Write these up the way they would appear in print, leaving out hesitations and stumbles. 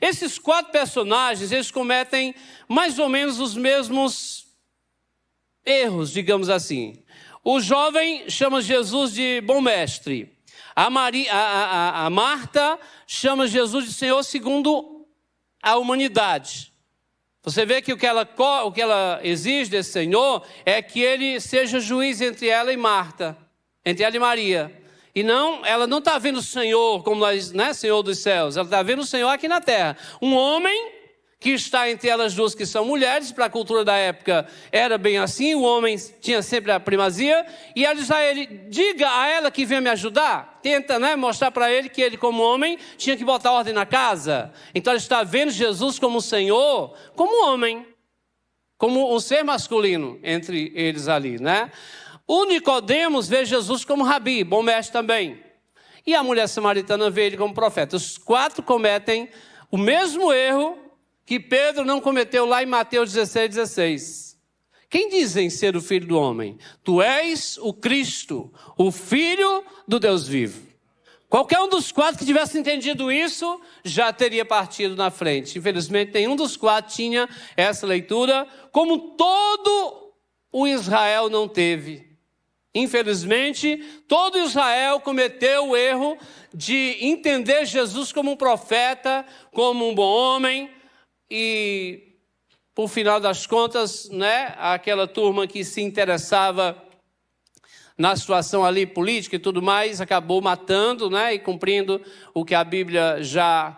Esses 4 personagens, eles cometem mais ou menos os mesmos erros, digamos assim. O jovem chama Jesus de bom mestre. A Marta chama Jesus de Senhor segundo a humanidade. Você vê que o que ela exige desse Senhor é que ele seja juiz entre ela e Marta, entre ela e Maria. E não, ela não está vendo o Senhor como nós, né, Senhor dos céus. Ela está vendo o Senhor aqui na terra. Um homem que está entre elas duas, que são mulheres, para a cultura da época era bem assim, o homem tinha sempre a primazia, e ela diz a ele, diga a ela que venha me ajudar. Tenta, né, mostrar para ele que ele, como homem, tinha que botar ordem na casa. Então ela está vendo Jesus como Senhor, como homem, como um ser masculino entre eles ali, né? O Nicodemos vê Jesus como rabi, bom mestre também. E a mulher samaritana vê ele como profeta. Os 4 cometem o mesmo erro que Pedro não cometeu lá em Mateus 16:16. Quem dizem ser o Filho do Homem? Tu és o Cristo, o Filho do Deus vivo. Qualquer um dos 4 que tivesse entendido isso, já teria partido na frente. Infelizmente, nenhum dos 4 tinha essa leitura, como todo o Israel não teve. Infelizmente, todo Israel cometeu o erro de entender Jesus como um profeta, como um bom homem, e, por final das contas, né, aquela turma que se interessava na situação ali política e tudo mais, acabou matando, né, e cumprindo o que a Bíblia já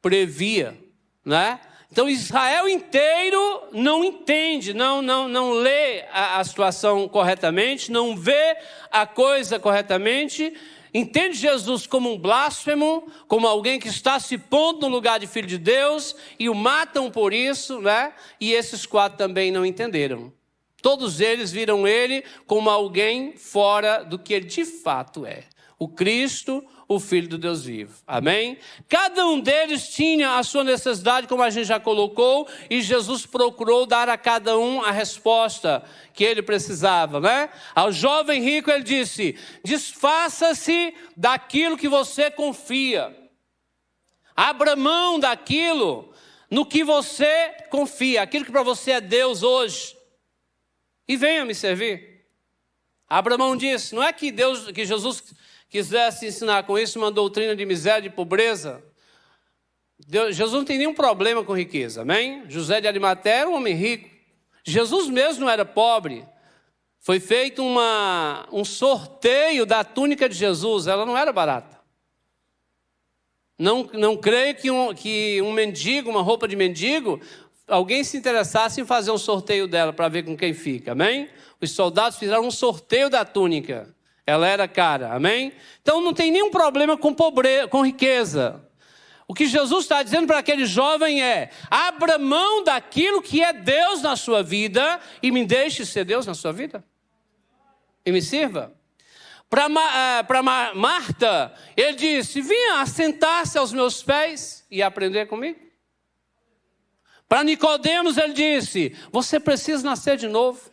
previa, né? Então, Israel inteiro não entende, não lê a situação corretamente, não vê a coisa corretamente, entende Jesus como um blasfemo, como alguém que está se pondo no lugar de filho de Deus, e o matam por isso, né? E esses 4 também não entenderam. Todos eles viram ele como alguém fora do que ele de fato é. O Cristo, o Filho do Deus vivo. Amém? Cada um deles tinha a sua necessidade, como a gente já colocou, e Jesus procurou dar a cada um a resposta que ele precisava, né? Ao jovem rico ele disse, desfaça-se daquilo que você confia. Abra mão daquilo no que você confia, aquilo que para você é Deus hoje. E venha me servir. Abra mão disso. Não é que Jesus quisesse ensinar com isso uma doutrina de miséria e de pobreza. Jesus não tem nenhum problema com riqueza, amém? José de Arimateia era um homem rico. Jesus mesmo não era pobre. Foi feito um sorteio da túnica de Jesus, ela não era barata. Não creio que um mendigo, uma roupa de mendigo, alguém se interessasse em fazer um sorteio dela para ver com quem fica, amém? Os soldados fizeram um sorteio da túnica. Ela era cara, amém? Então não tem nenhum problema com pobreza, com riqueza. O que Jesus está dizendo para aquele jovem é, abra mão daquilo que é Deus na sua vida e me deixe ser Deus na sua vida. E me sirva. Para Marta, ele disse, vinha assentar-se aos meus pés e aprender comigo. Para Nicodemos ele disse, você precisa nascer de novo.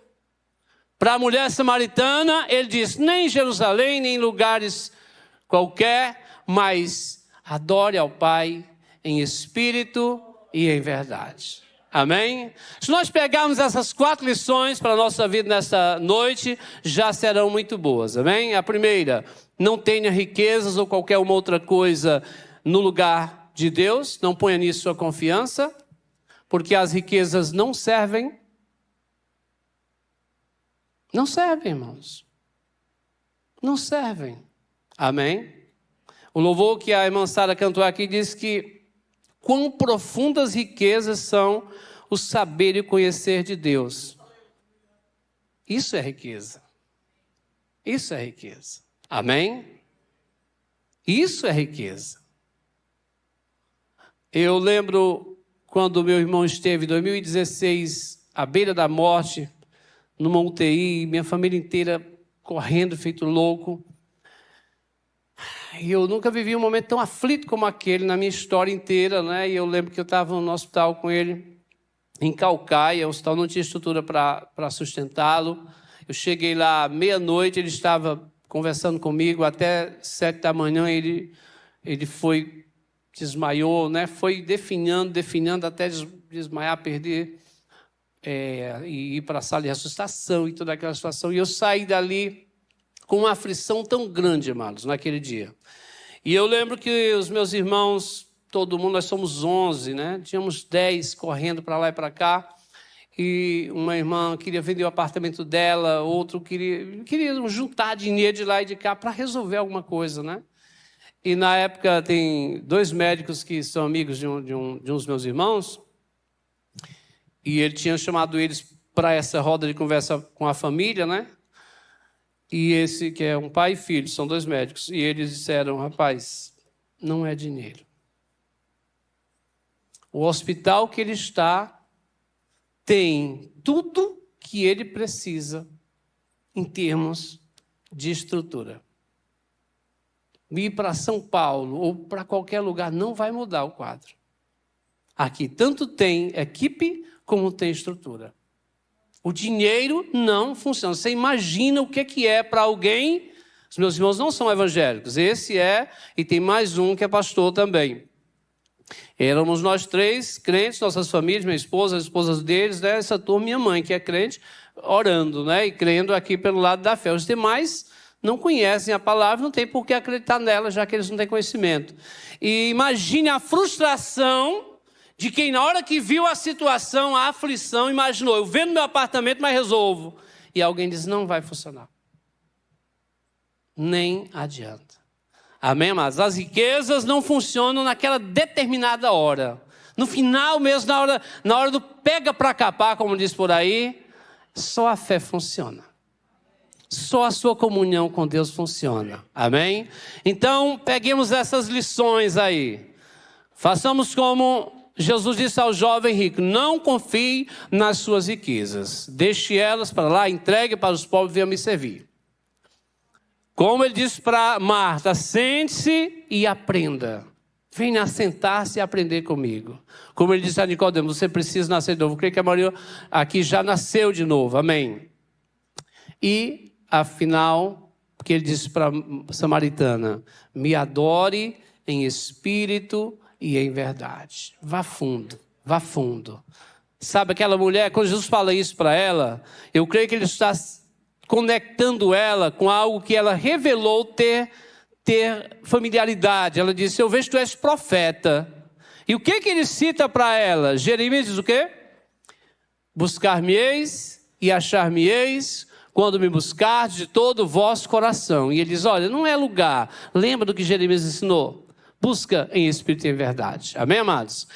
Para a mulher samaritana, ele diz, nem em Jerusalém, nem em lugares qualquer, mas adore ao Pai em espírito e em verdade. Amém? Se nós pegarmos essas 4 lições para a nossa vida nesta noite, já serão muito boas. Amém? A primeira, não tenha riquezas ou qualquer uma outra coisa no lugar de Deus, não ponha nisso sua confiança, porque as riquezas não servem. Não servem, irmãos. Não servem. Amém? O louvor que a irmã Sara cantou aqui diz que quão profundas riquezas são o saber e o conhecer de Deus. Isso é riqueza. Isso é riqueza. Amém? Isso é riqueza. Eu lembro quando meu irmão esteve em 2016 à beira da morte, numa UTI, minha família inteira correndo, feito louco. E eu nunca vivi um momento tão aflito como aquele na minha história inteira, né? E eu lembro que eu estava no hospital com ele, em Caucaia, o hospital não tinha estrutura para sustentá-lo. Eu cheguei lá meia-noite, ele estava conversando comigo, até 7 da manhã ele foi desmaiou, né? Foi definhando até desmaiar, perder, e ir para a sala de ressuscitação e toda aquela situação. E eu saí dali com uma aflição tão grande, amados, naquele dia. E eu lembro que os meus irmãos, todo mundo, nós somos 11, né? Tínhamos 10 correndo para lá e para cá. E uma irmã queria vender o apartamento dela, outro queria juntar dinheiro de lá e de cá para resolver alguma coisa, né? E na época tem 2 médicos que são amigos de uns meus irmãos, e ele tinha chamado eles para essa roda de conversa com a família, né? E esse que é um pai e filho, são 2 médicos, e eles disseram: rapaz, não é dinheiro. O hospital que ele está tem tudo que ele precisa em termos de estrutura. Ir para São Paulo ou para qualquer lugar não vai mudar o quadro. Aqui tanto tem equipe como tem estrutura. O dinheiro não funciona. Você imagina o que é para alguém. Os meus irmãos não são evangélicos. Esse é, e tem mais um que é pastor também. Éramos nós 3 crentes, nossas famílias, minha esposa, as esposas deles, né? Essa turma, minha mãe, que é crente, orando, né? E crendo aqui pelo lado da fé. Os demais não conhecem a palavra, não tem por que acreditar nela, já que eles não têm conhecimento. E imagine a frustração de quem, na hora que viu a situação, a aflição, imaginou: eu vendo meu apartamento, mas resolvo. E alguém diz: não vai funcionar. Nem adianta. Amém, amados? As riquezas não funcionam naquela determinada hora. No final mesmo, na hora do pega para capar, como diz por aí, só a fé funciona. Só a sua comunhão com Deus funciona. Amém? Então, peguemos essas lições aí. Façamos como Jesus disse ao jovem rico: não confie nas suas riquezas. Deixe elas para lá, entregue para os pobres e venha me servir. Como ele disse para Marta: sente-se e aprenda. Venha sentar-se e aprender comigo. Como ele disse a Nicodemo: você precisa nascer de novo. Eu creio que a maioria aqui já nasceu de novo. Amém? E, afinal, porque ele disse para a samaritana: me adore em espírito e em verdade. Vá fundo, vá fundo. Sabe aquela mulher, quando Jesus fala isso para ela, eu creio que ele está conectando ela com algo que ela revelou ter familiaridade. Ela disse: eu vejo que tu és profeta. E o que ele cita para ela? Jeremias diz o quê? Buscar-me-eis e achar-me-eis quando me buscardes de todo o vosso coração. E ele diz: olha, não é lugar. Lembra do que Jeremias ensinou? Busca em espírito e em verdade. Amém, amados?